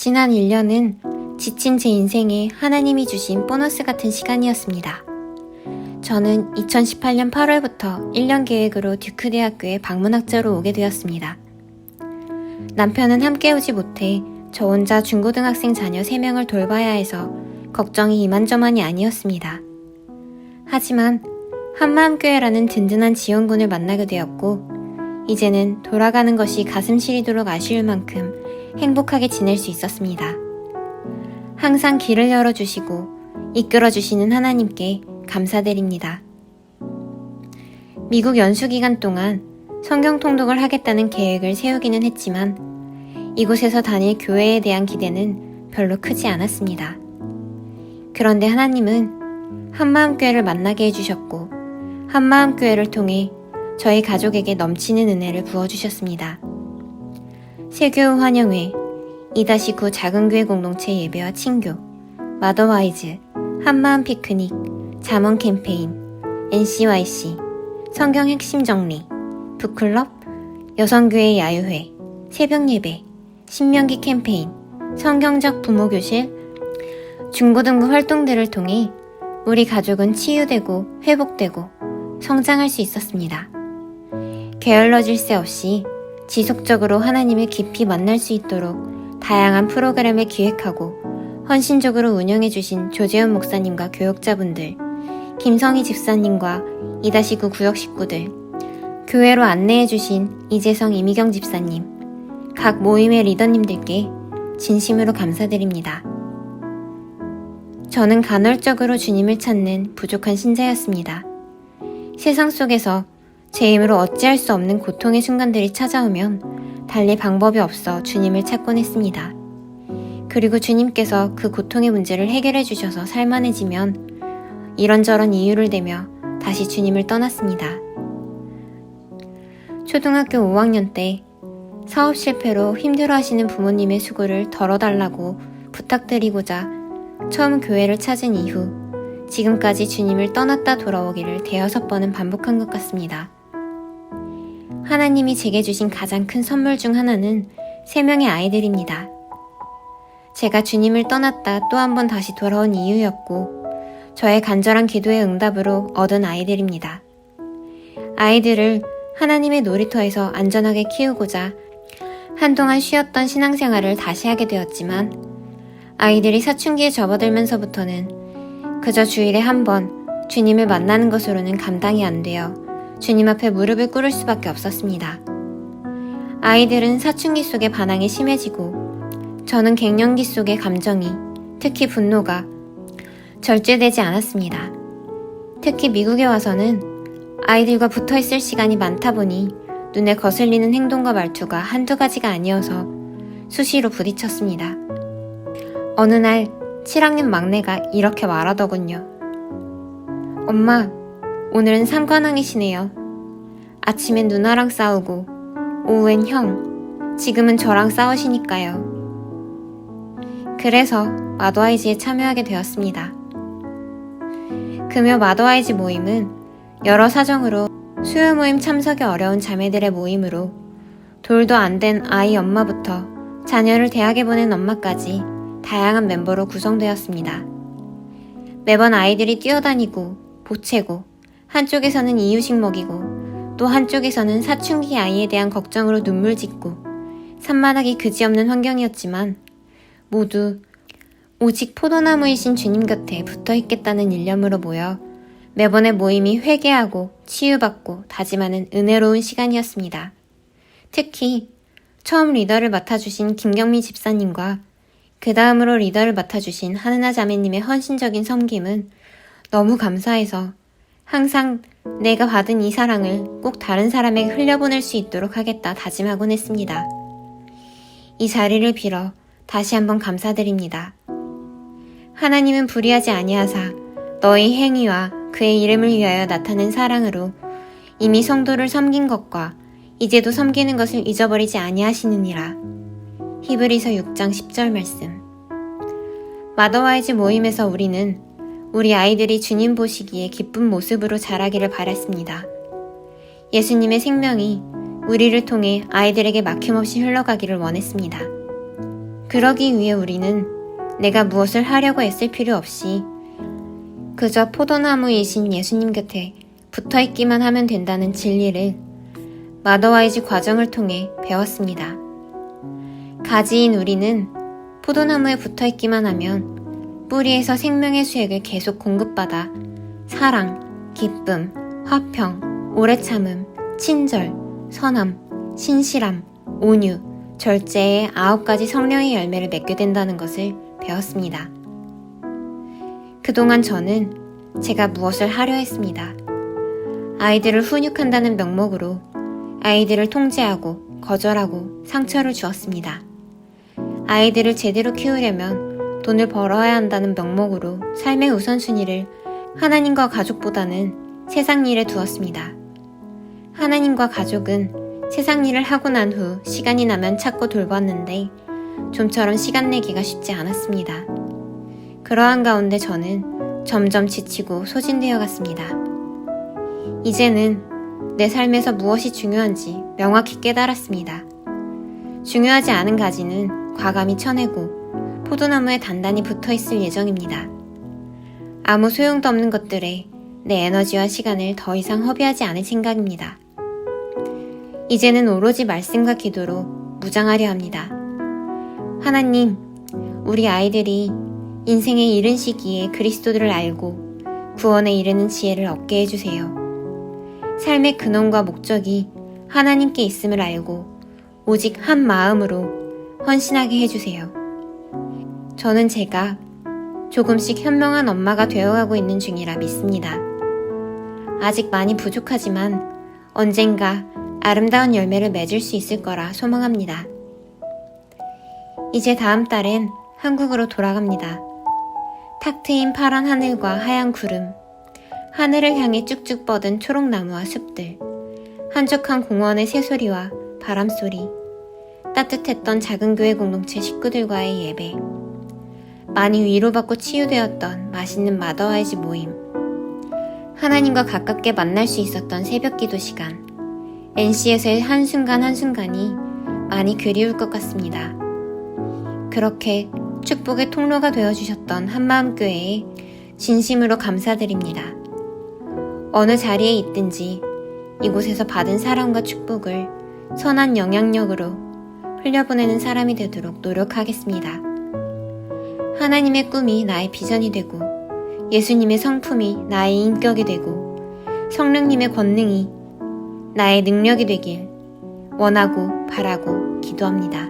지난 1년은 지친 제 인생에 하나님이 주신 보너스 같은 시간이었습니다. 저는 2018년 8월부터 1년 계획으로 듀크 대학교에 방문학자로 오게 되었습니다. 남편은 함께 오지 못해 저 혼자 중고등학생 자녀 3명을 돌봐야 해서 걱정이 이만저만이 아니었습니다. 하지만 한마음교회라는 든든한 지원군을 만나게 되었고 이제는 돌아가는 것이 가슴 시리도록 아쉬울 만큼 행복하게 지낼 수 있었습니다. 항상 길을 열어주시고 이끌어주시는 하나님께 감사드립니다. 미국 연수 기간 동안 성경 통독을 하겠다는 계획을 세우기는 했지만 이곳에서 다닐 교회에 대한 기대는 별로 크지 않았습니다. 그런데 하나님은 한마음교회를 만나게 해주셨고 한마음교회를 통해 저희 가족에게 넘치는 은혜를 부어주셨습니다. 세교우 환영회, 2-9 작은교회 공동체 예배와 친교, 마더와이즈, 한마음 피크닉, 잠언 캠페인, NCYC, 성경 핵심 정리, 북클럽, 여성교회 야유회, 새벽 예배, 신명기 캠페인, 성경적 부모교실, 중고등부 활동들을 통해 우리 가족은 치유되고 회복되고 성장할 수 있었습니다. 게을러질 새 없이 지속적으로 하나님을 깊이 만날 수 있도록 다양한 프로그램을 기획하고 헌신적으로 운영해주신 조재현 목사님과 교역자분들, 김성희 집사님과 2-9 구역 식구들, 교회로 안내해주신 이재성 이미경 집사님, 각 모임의 리더님들께 진심으로 감사드립니다. 저는 간헐적으로 주님을 찾는 부족한 신자였습니다. 세상 속에서 제 힘으로 어찌할 수 없는 고통의 순간들이 찾아오면 달리 방법이 없어 주님을 찾곤 했습니다. 그리고 주님께서 그 고통의 문제를 해결해 주셔서 살만해지면 이런저런 이유를 대며 다시 주님을 떠났습니다. 초등학교 5학년 때 사업 실패로 힘들어하시는 부모님의 수고를 덜어달라고 부탁드리고자 처음 교회를 찾은 이후 지금까지 주님을 떠났다 돌아오기를 5번은 반복한 것 같습니다. 하나님이 제게 주신 가장 큰 선물 중 하나는 3명의 아이들입니다. 제가 주님을 떠났다 또 한 번 다시 돌아온 이유였고 저의 간절한 기도의 응답으로 얻은 아이들입니다. 아이들을 하나님의 놀이터에서 안전하게 키우고자 한동안 쉬었던 신앙생활을 다시 하게 되었지만 아이들이 사춘기에 접어들면서부터는 그저 주일에 한 번 주님을 만나는 것으로는 감당이 안 되어 주님 앞에 무릎을 꿇을 수밖에 없었습니다. 아이들은 사춘기 속의 반항이 심해지고 저는 갱년기 속의 감정이, 특히 분노가 절제되지 않았습니다. 특히 미국에 와서는 아이들과 붙어있을 시간이 많다 보니 눈에 거슬리는 행동과 말투가 한두 가지가 아니어서 수시로 부딪혔습니다. 어느 날 7학년 막내가 이렇게 말하더군요. 엄마, 오늘은 상관왕이시네요. 아침엔 누나랑 싸우고 오후엔 형, 지금은 저랑 싸우시니까요. 그래서 마더와이즈에 참여하게 되었습니다. 금요 마더와이즈 모임은 여러 사정으로 수요 모임 참석이 어려운 자매들의 모임으로 돌도 안 된 아이 엄마부터 자녀를 대학에 보낸 엄마까지 다양한 멤버로 구성되었습니다. 매번 아이들이 뛰어다니고 보채고 한쪽에서는 이유식 먹이고 또 한쪽에서는 사춘기 아이에 대한 걱정으로 눈물 짓고 산만하기 그지없는 환경이었지만 모두 오직 포도나무이신 주님 곁에 붙어있겠다는 일념으로 모여 매번의 모임이 회개하고 치유받고 다짐하는 은혜로운 시간이었습니다. 특히 처음 리더를 맡아주신 김경미 집사님과 그 다음으로 리더를 맡아주신 하느나 자매님의 헌신적인 섬김은 너무 감사해서 항상 내가 받은 이 사랑을 꼭 다른 사람에게 흘려보낼 수 있도록 하겠다 다짐하곤 했습니다. 이 자리를 빌어 다시 한번 감사드립니다. 하나님은 불의하지 아니하사 너희 행위와 그의 이름을 위하여 나타낸 사랑으로 이미 성도를 섬긴 것과 이제도 섬기는 것을 잊어버리지 아니하시느니라. 히브리서 6장 10절 말씀. 마더와이즈 모임에서 우리는 우리 아이들이 주님 보시기에 기쁜 모습으로 자라기를 바랐습니다. 예수님의 생명이 우리를 통해 아이들에게 막힘없이 흘러가기를 원했습니다. 그러기 위해 우리는 내가 무엇을 하려고 애쓸 필요 없이 그저 포도나무이신 예수님 곁에 붙어있기만 하면 된다는 진리를 마더와이즈 과정을 통해 배웠습니다. 가지인 우리는 포도나무에 붙어있기만 하면 뿌리에서 생명의 수액을 계속 공급받아 사랑, 기쁨, 화평, 오래 참음, 친절, 선함, 신실함, 온유, 절제의 9가지 성령의 열매를 맺게 된다는 것을 배웠습니다. 그동안 저는 제가 무엇을 하려 했습니다. 아이들을 훈육한다는 명목으로 아이들을 통제하고 거절하고 상처를 주었습니다. 아이들을 제대로 키우려면 돈을 벌어야 한다는 명목으로 삶의 우선순위를 하나님과 가족보다는 세상 일에 두었습니다. 하나님과 가족은 세상 일을 하고 난 후 시간이 나면 찾고 돌봤는데 좀처럼 시간 내기가 쉽지 않았습니다. 그러한 가운데 저는 점점 지치고 소진되어 갔습니다. 이제는 내 삶에서 무엇이 중요한지 명확히 깨달았습니다. 중요하지 않은 가지는 과감히 쳐내고 포도나무에 단단히 붙어있을 예정입니다. 아무 소용도 없는 것들에 내 에너지와 시간을 더 이상 허비하지 않을 생각입니다. 이제는 오로지 말씀과 기도로 무장하려 합니다. 하나님, 우리 아이들이 인생의 이른 시기에 그리스도를 알고 구원에 이르는 지혜를 얻게 해주세요. 삶의 근원과 목적이 하나님께 있음을 알고 오직 한 마음으로 헌신하게 해주세요. 저는 제가 조금씩 현명한 엄마가 되어가고 있는 중이라 믿습니다. 아직 많이 부족하지만 언젠가 아름다운 열매를 맺을 수 있을 거라 소망합니다. 이제 다음 달엔 한국으로 돌아갑니다. 탁 트인 파란 하늘과 하얀 구름, 하늘을 향해 쭉쭉 뻗은 초록나무와 숲들, 한적한 공원의 새소리와 바람소리, 따뜻했던 작은 교회 공동체 식구들과의 예배, 많이 위로받고 치유되었던 맛있는 마더와이즈 모임, 하나님과 가깝게 만날 수 있었던 새벽기도 시간, NC에서의 한순간 한순간이 많이 그리울 것 같습니다. 그렇게 축복의 통로가 되어주셨던 한마음교회에 진심으로 감사드립니다. 어느 자리에 있든지 이곳에서 받은 사랑과 축복을 선한 영향력으로 흘려보내는 사람이 되도록 노력하겠습니다. 하나님의 꿈이 나의 비전이 되고 예수님의 성품이 나의 인격이 되고 성령님의 권능이 나의 능력이 되길 원하고 바라고 기도합니다.